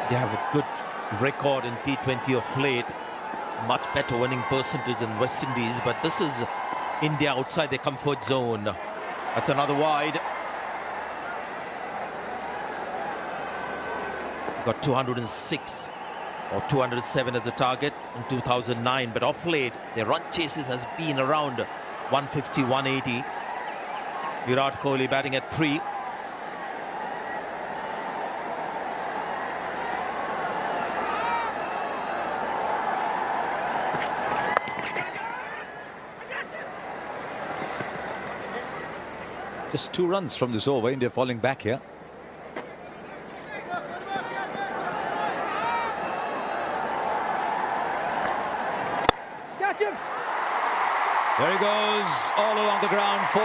They have a good record in T20 of late. Much better winning percentage than West Indies, but this is India outside their comfort zone. That's another wide. Got 206 or 207 as the target in 2009, but off late their run chases has been around 150, 180. Virat Kohli batting at 3. Just 2 runs from this over. India falling back here. Catch him! There he goes, all along the ground. 4.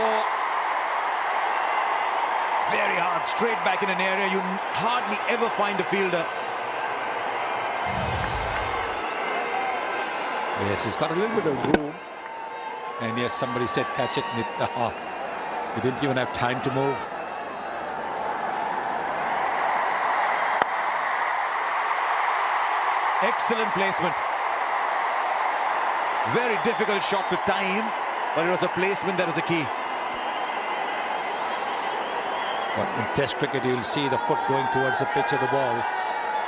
Very hard, straight back in an area you hardly ever find a fielder. Yes, he's got a little bit of room. And yes, somebody said catch it. And he didn't even have time to move. Excellent placement. Very difficult shot to time, but it was the placement that was the key. But in Test cricket, you'll see the foot going towards the pitch of the ball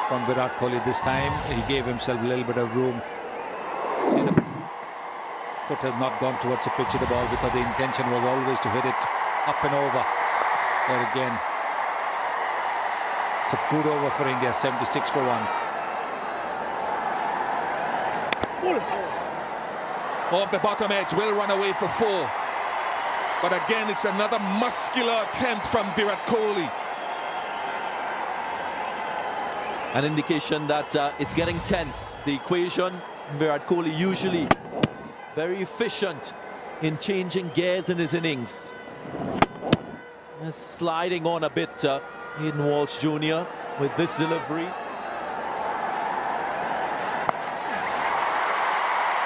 from Virat Kohli. This time, he gave himself a little bit of room. See, the foot has not gone towards the pitch of the ball because the intention was always to hit it up and over. There again, it's a good over for India, 76 for 1. Off the bottom edge, will run away for 4. But again, it's another muscular attempt from Virat Kohli. An indication that it's getting tense. The equation, Virat Kohli usually very efficient in changing gears in his innings. Sliding on a bit, Hayden Walsh Jr. with this delivery.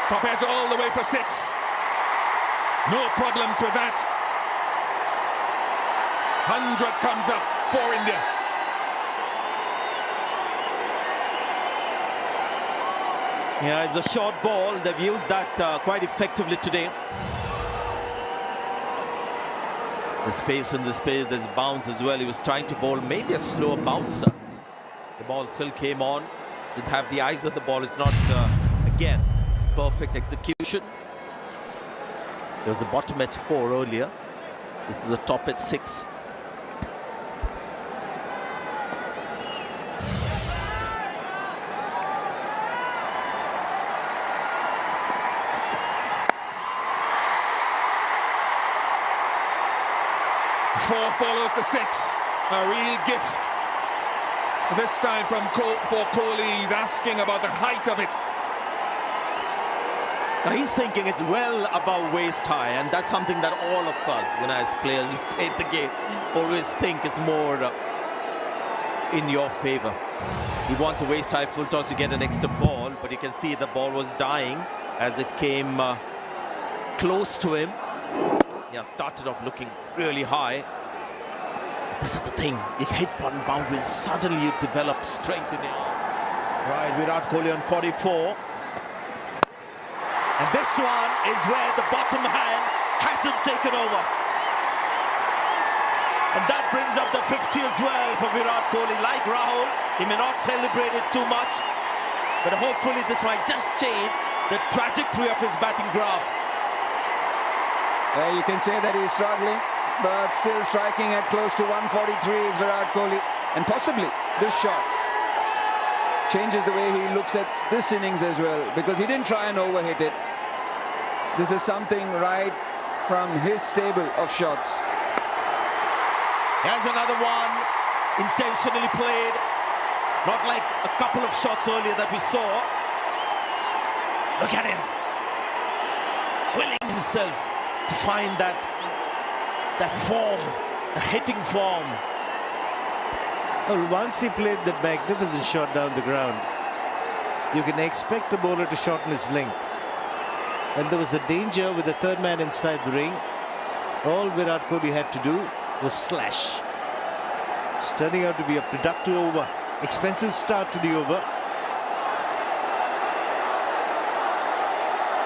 Top edge all the way for 6. No problems with that. 100 comes up for India. Yeah, it's a short ball. They've used that quite effectively today. The space in the space, there's bounce as well. He was trying to bowl maybe a slower bouncer. The ball still came on. Didn't have the eyes of the ball. It's not, again, perfect execution. There was a bottom at 4 earlier. This is a top at 6. Four follows the 6. A real gift. This time from for Kohli. He's asking about the height of it. Now he's thinking it's well above waist high, and that's something that all of us, as players who played the game, always think it's more in your favor. He wants a waist high full toss to get an extra ball, but you can see the ball was dying as it came close to him. Yeah, started off looking really high. This is the thing, you hit one boundary and suddenly you develop strength in it. Right, Virat Kohli on 44. And this one is where the bottom hand hasn't taken over. And that brings up the 50 as well for Virat Kohli. Like Rahul, he may not celebrate it too much, but hopefully this might just change the trajectory of his batting graph. You can say that he's struggling, but still striking at close to 143 is Virat Kohli. And possibly this shot changes the way he looks at this innings as well, because he didn't try and overhit it. This is something right from his stable of shots. Here's another one, intentionally played. Not like a couple of shots earlier that we saw. Look at him, willing himself to find that form, the hitting form. Well, once he played that magnificent shot down the ground, you can expect the bowler to shorten his length. When there was a danger with the third man inside the ring, all Virat Kohli had to do was slash. It's turning out to be a productive over Expensive start to the over.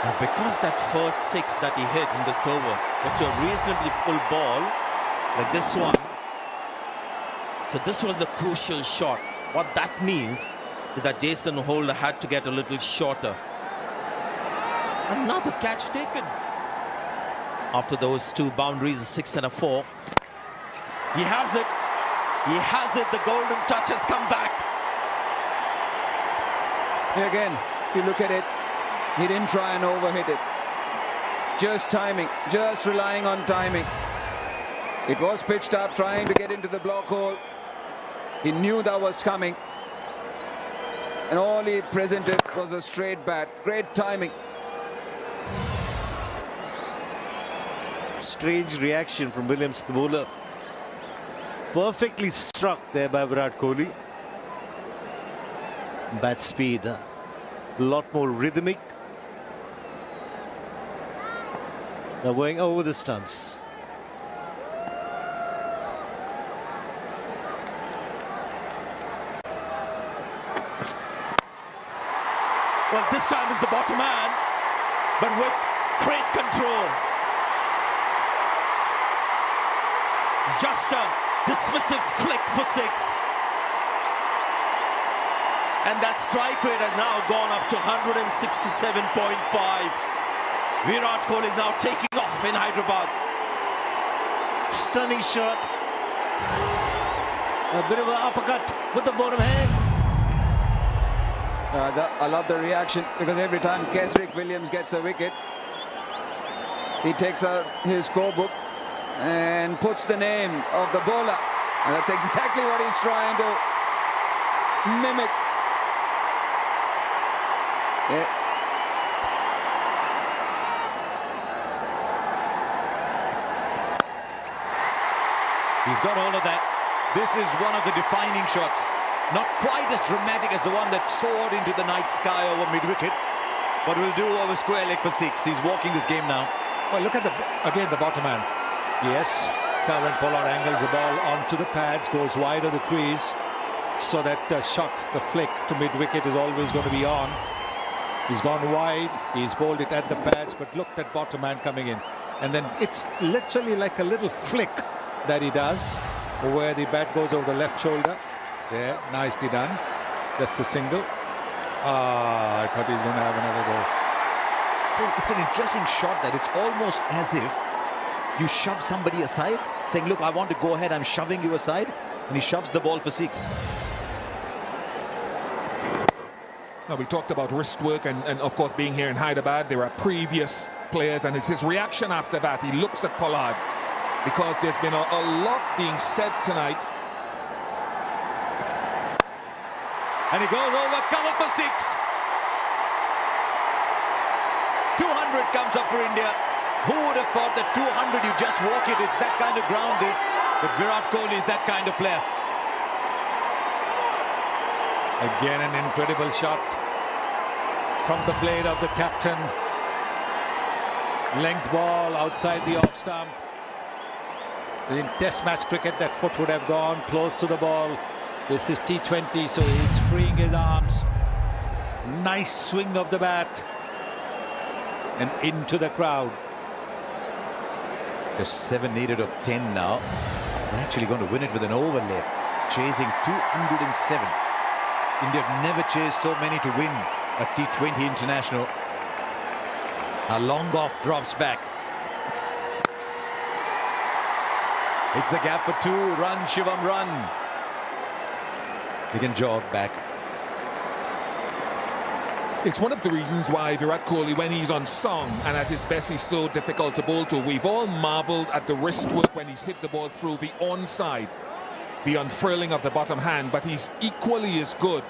And because that first 6 that he hit in this over was to a reasonably full ball, like this one. So this was the crucial shot. What that means is that Jason Holder had to get a little shorter. Another catch taken. After those 2 boundaries, a 6 and a 4. He has it. He has it. The golden touch has come back. Again, if you look at it, he didn't try and overhit it. Just timing, just relying on timing. It was pitched up, trying to get into the block hole. He knew that was coming. And all he presented was a straight bat. Great timing. Strange reaction from Williams, the bowler. Perfectly struck there by Virat Kohli. Bat speed, a lot more rhythmic. Now going over the stumps. Well, this time is the bottom man, but with great control. It's just a dismissive flick for 6. And that strike rate has now gone up to 167.5. Virat Kohli is now taking off in Hyderabad. Stunning shot. A bit of an uppercut with the bottom hand. I love the reaction, because every time Kesrick Williams gets a wicket, he takes out his scorebook and puts the name of the bowler. And that's exactly what he's trying to mimic. Yeah. He's got hold of that. This is one of the defining shots. Not quite as dramatic as the one that soared into the night sky over mid-wicket, but will do over square leg for 6. He's walking this game now. Well, look at again the bottom man. Yes, Calvin Pollard angles the ball onto the pads, goes wide of the crease, so that shot, the flick to mid-wicket is always going to be on. He's gone wide, he's bowled it at the pads, but look at bottom man coming in. And then it's literally like a little flick that he does, where the bat goes over the left shoulder. There, nicely done. Just a single. I thought he's going to have another goal. It's an interesting shot that it's almost as if you shove somebody aside, saying, look, I want to go ahead, I'm shoving you aside, and he shoves the ball for 6. Now, we talked about wrist work and of course, being here in Hyderabad, there are previous players, and it's his reaction after that. He looks at Pollard, because there's been a lot being said tonight. And he goes over, cover for 6. 200 comes up for India. Who would have thought that 200, you just walk it, it's that kind of ground this. But Virat Kohli is that kind of player. Again, an incredible shot from the blade of the captain. Length ball outside the off stump. In Test match cricket, that foot would have gone close to the ball. This is T20, so he's freeing his arms. Nice swing of the bat. And into the crowd. Just 7 needed of 10 now. They're actually going to win it with an over left. Chasing 207. India have never chased so many to win a T20 international. Now long off drops back. It's the gap for 2. Run, Shivam, run. He can jog back. It's one of the reasons why Virat Kohli, when he's on song and at his best, he's so difficult to bowl to. We've all marveled at the wrist work when he's hit the ball through the onside, the unfurling of the bottom hand, but he's equally as good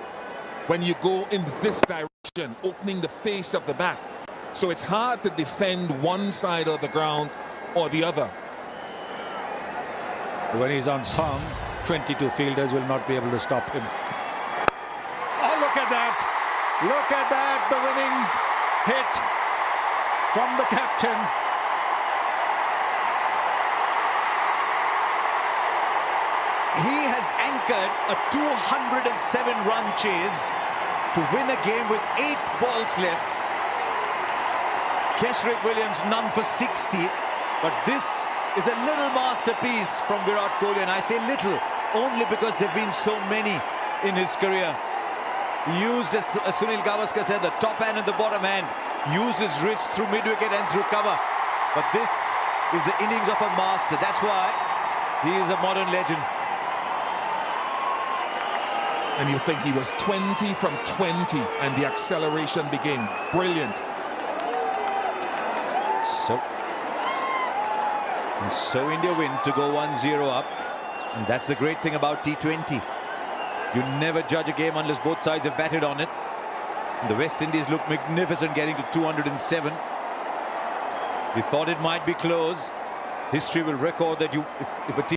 when you go in this direction, opening the face of the bat. So it's hard to defend one side of the ground or the other. When he's on song, 22 fielders will not be able to stop him. Oh, look at that! Look at that! The winning hit from the captain. he has anchored a 207-run chase to win a game with 8 balls left. Kesrick Williams none for 60, but this is a little masterpiece from Virat Kohli, and I say little only because there have been so many in his career. He used, as Sunil Gavaskar said, the top hand and the bottom hand, used his wrists through mid-wicket and through cover. But this is the innings of a master. That's why he is a modern legend. And you think he was 20 from 20 and the acceleration began. Brilliant. So India win to go 1-0 up. And that's the great thing about T20. You never judge a game unless both sides have batted on it. And the West Indies looked magnificent getting to 207. We thought it might be close. History will record that if a team